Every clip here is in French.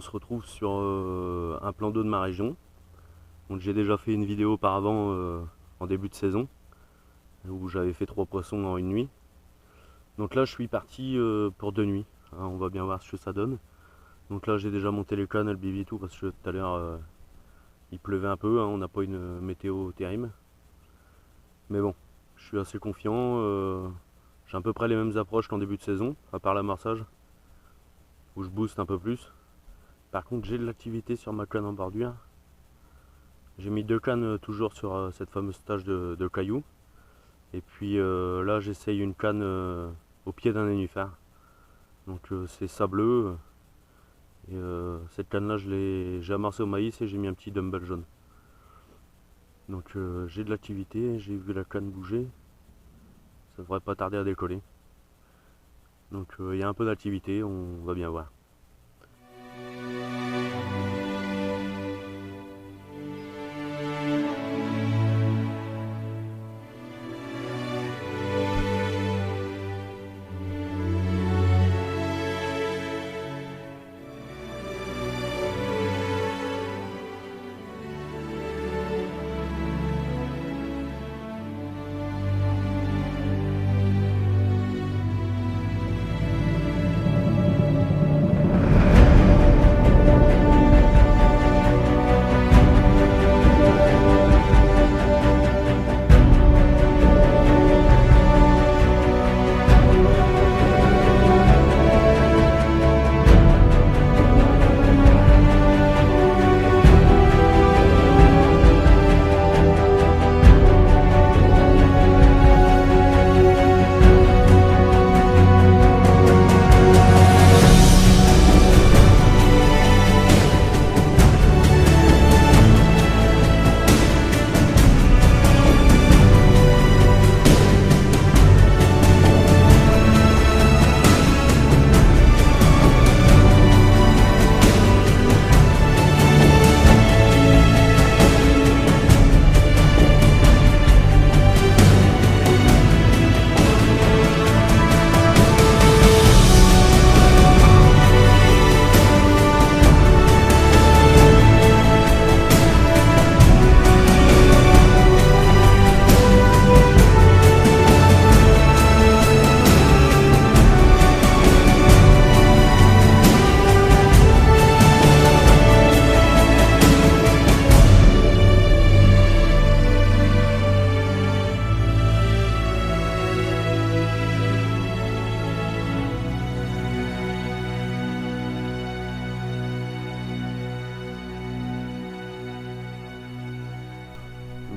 se retrouve sur un plan d'eau de ma région. Donc j'ai déjà fait une vidéo auparavant en début de saison où j'avais fait 3 poissons en une nuit. Donc là je suis parti pour 2 nuits, hein, on va bien voir ce que ça donne. Donc là j'ai déjà monté les cannes, le bivy et tout, parce que tout à l'heure il pleuvait un peu, hein, on n'a pas une météo terrible. Mais bon, je suis assez confiant, j'ai à peu près les mêmes approches qu'en début de saison, à part l'amorçage, où je booste un peu plus. Par contre j'ai de l'activité sur ma canne en bordure. J'ai mis 2 cannes toujours sur cette fameuse tâche de cailloux. Et puis là j'essaye une canne au pied d'un nénuphar. Donc c'est sableux. Et cette canne là j'ai amorcé au maïs et j'ai mis un petit dumbbell jaune. Donc j'ai de l'activité, j'ai vu la canne bouger. Ça devrait pas tarder à décoller. Donc il y a un peu d'activité, on va bien voir.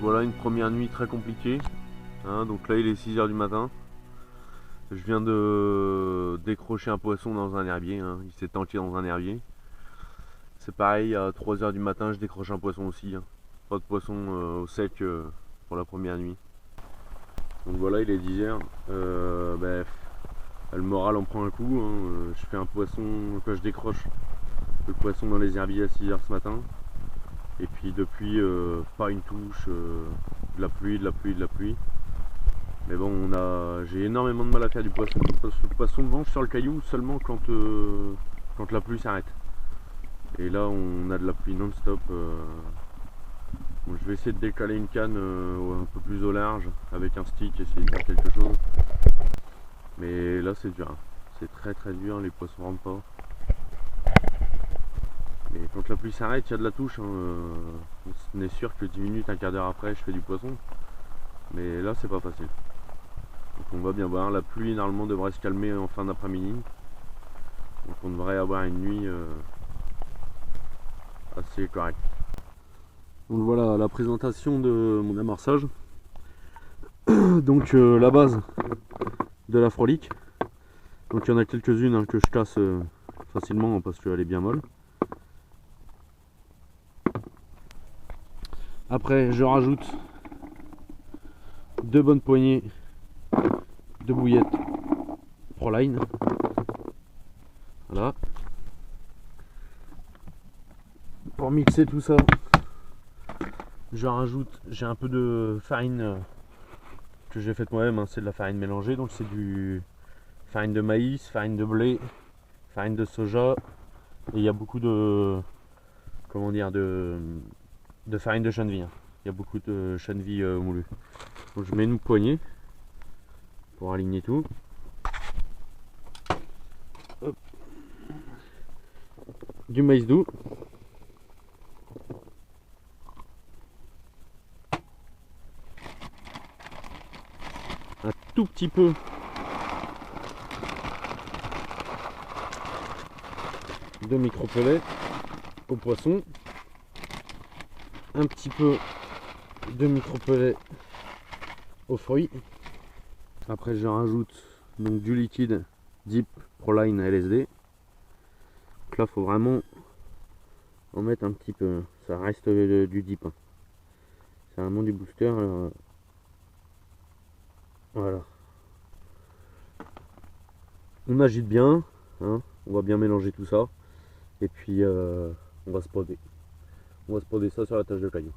Voilà une première nuit très compliquée, hein, donc là il est 6 h du matin. Je viens de décrocher un poisson dans un herbier, hein. Il s'est tanké dans un herbier. C'est pareil, à 3 h du matin je décroche un poisson aussi, hein. Pas de poisson au sec pour la première nuit. Donc voilà, il est 10 h. Le moral en prend un coup, hein. Je fais un poisson, quand je décroche le poisson dans les herbiers à 6 h ce matin. Et puis depuis, pas une touche, de la pluie, de la pluie, de la pluie. Mais bon, j'ai énormément de mal à faire du poisson. Parce que le poisson mange sur le caillou seulement quand la pluie s'arrête. Et là, on a de la pluie non-stop. Bon, je vais essayer de décaler une canne un peu plus au large avec un stick, essayer de faire quelque chose. Mais là, c'est dur, hein. C'est très très dur, les poissons rentrent pas. Et quand la pluie s'arrête, il y a de la touche, hein. On est sûr que 10 minutes, un quart d'heure après, je fais du poisson. Mais là, c'est pas facile. Donc on va bien voir. La pluie, normalement, devrait se calmer en fin d'après-midi. Donc on devrait avoir une nuit assez correcte. Donc voilà la présentation de mon amorçage. Donc la base de la frolique. Donc il y en a quelques-unes, hein, que je casse facilement parce qu'elle est bien molle. Après je rajoute 2 bonnes poignées de bouillettes Proline. Voilà. Pour mixer tout ça, je rajoute, j'ai un peu de farine que j'ai faite moi-même, hein, c'est de la farine mélangée, donc c'est du farine de maïs, farine de blé, farine de soja Et il y a beaucoup de, comment dire, de farine de chènevis. Hein. Il y a beaucoup de chènevis moulues. Donc je mets une poignée pour aligner tout. Hop. Du maïs doux. Un tout petit peu de micro-pellet au poisson, un petit peu de micro-pellet aux fruits. Après je rajoute donc du liquide Deep Proline LSD. Donc là faut vraiment en mettre un petit peu, ça reste du Deep. Hein. C'est vraiment du booster. Voilà. On agite bien, hein, on va bien mélanger tout ça. Et puis on va se poser. On va se poser ça sur la tâche de caillou.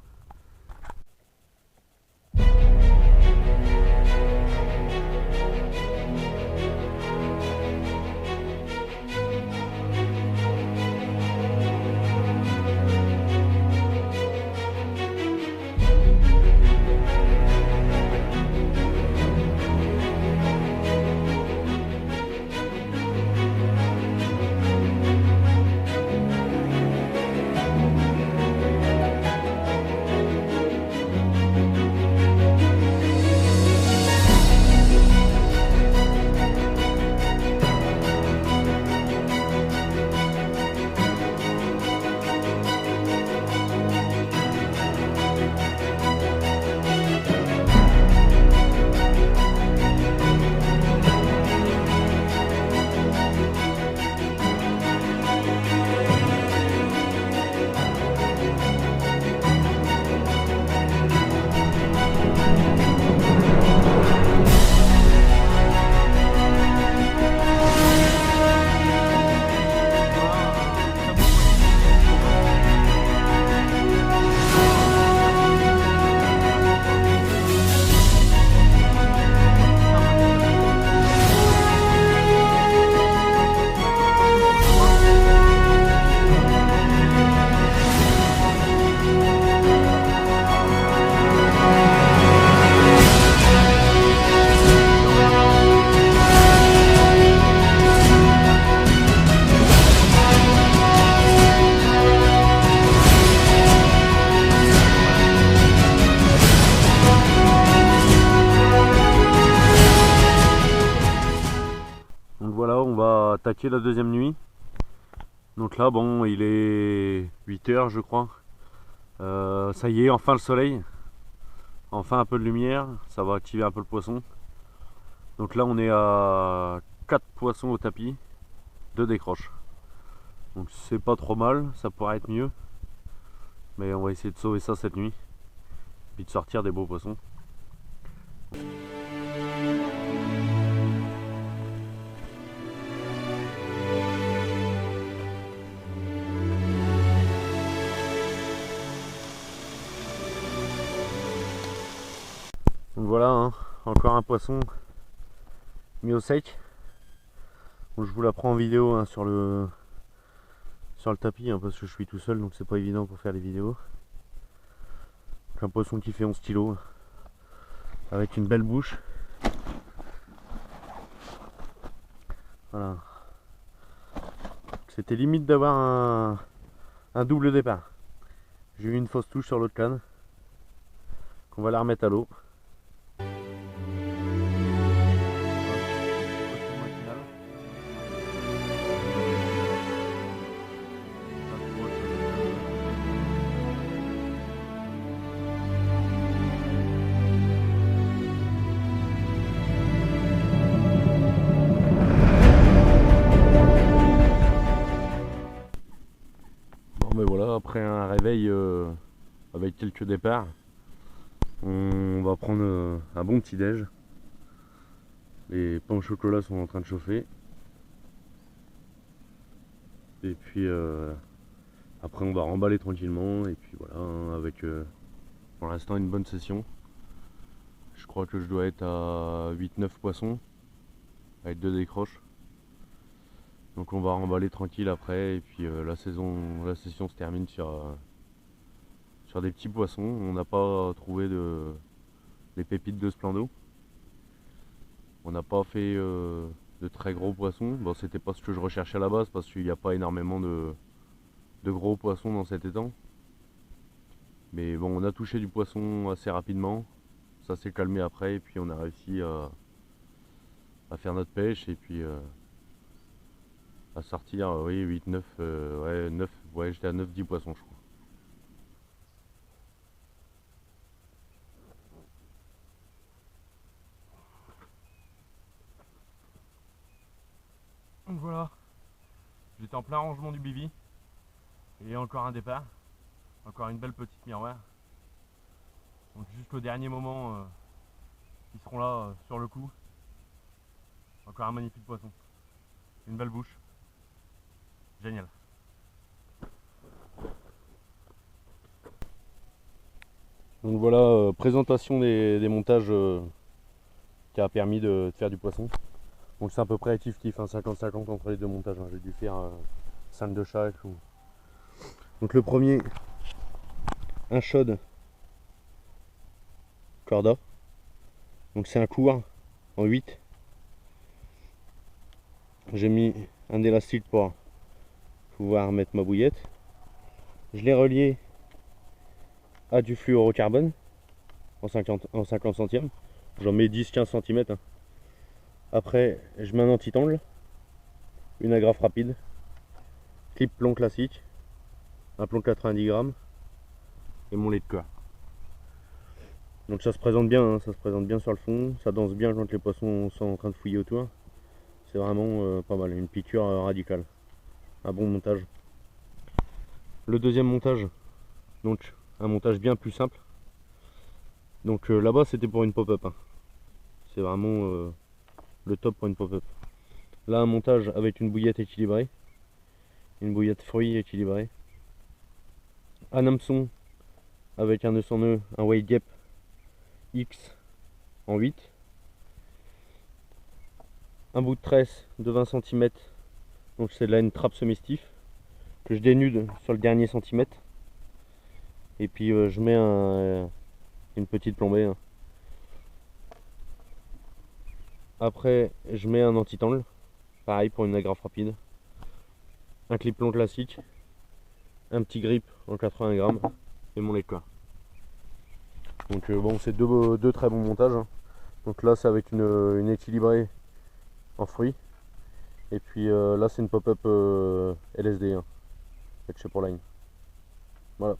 Donc voilà, on va attaquer la deuxième nuit. Donc là, bon, il est 8 h je crois. Ça y est, enfin le soleil. Enfin un peu de lumière, ça va activer un peu le poisson. Donc là, on est à 4 poissons au tapis, 2 décroches. Donc c'est pas trop mal, ça pourrait être mieux. Mais on va essayer de sauver ça cette nuit. Puis de sortir des beaux poissons. Donc voilà, hein, encore un poisson mis au sec. Donc je vous la prends en vidéo hein, sur le tapis hein, parce que je suis tout seul donc c'est pas évident pour faire les vidéos. Donc un poisson qui fait 11 kg avec une belle bouche. Voilà. C'était limite d'avoir un double départ. J'ai eu une fausse touche sur l'autre canne qu'on va la remettre à l'eau. Mais voilà, après un réveil avec quelques départs, on va prendre un bon petit déj. Les pains au chocolat sont en train de chauffer. Et puis après on va remballer tranquillement et puis voilà hein, avec pour l'instant une bonne session. Je crois que je dois être à 8-9 poissons avec 2 décroches. Donc on va remballer tranquille après et puis la session se termine sur des petits poissons. On n'a pas trouvé les pépites de Splendo. On n'a pas fait de très gros poissons. Bon, c'était pas ce que je recherchais à la base parce qu'il n'y a pas énormément de gros poissons dans cet étang. Mais bon, on a touché du poisson assez rapidement. Ça s'est calmé après et puis on a réussi à faire notre pêche et puis à sortir, oui, 8, 9, ouais, 9, ouais, j'étais à 9-10 poissons, je crois. Donc voilà, j'étais en plein rangement du bivy et encore un départ, encore une belle petite miroir. Donc jusqu'au dernier moment, ils seront là sur le coup. Encore un magnifique poisson, une belle bouche, génial. Donc voilà, présentation des montages qui a permis de faire du poisson. Donc c'est à peu près kiff-kiff, hein, 50-50 entre les deux montages, hein. J'ai dû faire 5 de chaque. Donc le premier, un shad corda. Donc c'est un court en 8. J'ai mis un élastique pour pouvoir mettre ma bouillette. Je l'ai relié à du fluorocarbone en 50 centièmes. J'en mets 10-15 cm. Hein. Après, je mets un anti-tangle, une agrafe rapide, clip plomb classique, un plomb 90 grammes et mon lait de cœur. Donc ça se présente bien, hein, ça se présente bien sur le fond, ça danse bien quand les poissons sont en train de fouiller autour. C'est vraiment pas mal, une piqûre radicale. Un bon montage. Le deuxième montage, donc un montage bien plus simple. Donc là-bas c'était pour une pop-up. Hein. C'est vraiment le top pour une pop-up. Là un montage avec une bouillette équilibrée. Une bouillette fruits équilibrée. Un hameçon avec un nœud sans nœud, un weight gap X en 8. Un bout de tresse de 20 cm. Donc c'est là une trappe semi-stiff que je dénude sur le dernier centimètre. Et puis je mets une petite plombée. Hein. Après je mets un anti-tangle. Pareil pour une agrafe rapide. Un clip plomb classique. Un petit grip en 80 grammes. Et mon lait de cœur. Donc bon, c'est deux très bons montages. Hein. Donc là c'est avec une équilibrée en fruits. Et puis là c'est une pop-up LSD hein, avec Shapeline. Voilà.